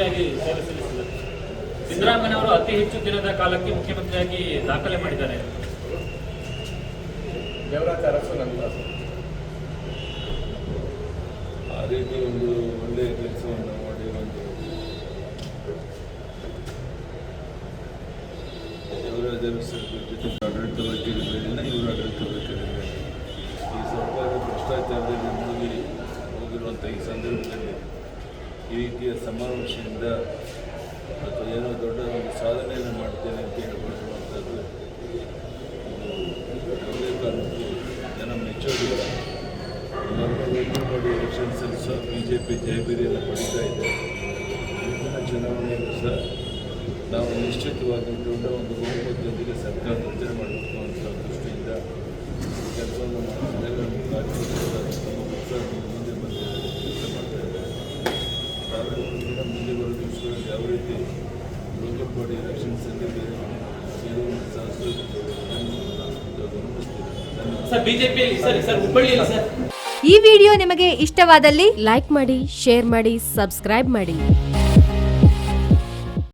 ಮುಖ್ಯಮಂತ್ರಿಯಾಗಿ ಸೇವೆ ಸಲ್ಲಿಸಿದ್ದಾರೆ. ಸಿದ್ದರಾಮಯ್ಯ ಅವರು ಅತಿ ಹೆಚ್ಚು ದಿನದ ಕಾಲಕ್ಕೆ ಮುಖ್ಯಮಂತ್ರಿಯಾಗಿ ದಾಖಲೆ ಮಾಡಿದ್ದಾರೆ. ದೇವರಾಜ ಅರಸು ನಂತರ ಆ ರೀತಿ ಒಂದು ಒಳ್ಳೆಯ ಕೆಲಸವನ್ನು ಮಾಡಿ ಒಂದು ದೇವರಾಜ ಅರಸರ ಜೊತೆ ಆಡಳಿತ ವೈಖರಿಗಳನ್ನ ಇವರು ಆಡಳಿತ ವೈಖರಿಗಳು ಈ ಸರ್ಕಾರ ಭ್ರಷ್ಟಾಚಾರದಲ್ಲಿ ಮುಳುಗಿ ಹೋಗಿರುವಂಥ ಈ ಸಂದರ್ಭದಲ್ಲಿ ಈ ರೀತಿಯ ಸಮಾವೇಶದಿಂದ ಅಥವಾ ಏನೋ ದೊಡ್ಡ ಒಂದು ಸಾಧನೆಯನ್ನು ಮಾಡ್ತೇನೆ ಅಂತ ಹೇಳಿಕೊಳ್ಳುವಂಥದ್ದು ಯಾವುದೇ ಕಾರಣಕ್ಕೂ ಜನ ಮೆಚ್ಚೋದಿಲ್ಲ. ನೋಡಿ ಎಲೆಕ್ಷನ್ಸಲ್ಲಿ ಸಹ BJP ಜಯಭೇರಿಯನ್ನು ಪಡೀತಾ ಇದೆ. ಮುಂದಿನ ಚುನಾವಣೆಯಲ್ಲೂ ಸಹ ನಾವು ನಿಶ್ಚಿತವಾಗಿ ದೊಡ್ಡ ಒಂದು ಬಹುಮತದೊಂದಿಗೆ ಸರ್ಕಾರ ರಚನೆ ಮಾಡಬೇಕು ಅಂತ ದೃಷ್ಟಿಯಿಂದ ಕೆಲಸವನ್ನು ಮಾಡ್ತಿದ್ದೇವೆ. ನಮ್ಮ ಕಾರ್ಯಕರ್ತರು ತಮ್ಮ ಉತ್ಸಾಹದಿಂದ ಮುಂದೆ ಬಂದು ಕೆಲಸ ಮಾಡ್ತಾ ಇದ್ದಾರೆ. ತಾವೆಲ್ಲ ಮುಂದೆ ಬರೋ ದಿವಸಗಳಲ್ಲಿ ಯಾವ ರೀತಿ ಲೋಕಲ್ ಬಾಡಿ ಎಲೆಕ್ಷನ್ಸಲ್ಲಿ ಬೇರೆ ಗೆಲುವನ್ನು ಸಾಧಿಸಬೇಕು ಈ ವಿಡಿಯೋ ನಿಮಗೆ ಇಷ್ಟವಾದಲ್ಲಿ ಲೈಕ್ ಮಾಡಿ, ಶೇರ್ ಮಾಡಿ, ಸಬ್ಸ್ಕ್ರೈಬ್ ಮಾಡಿ.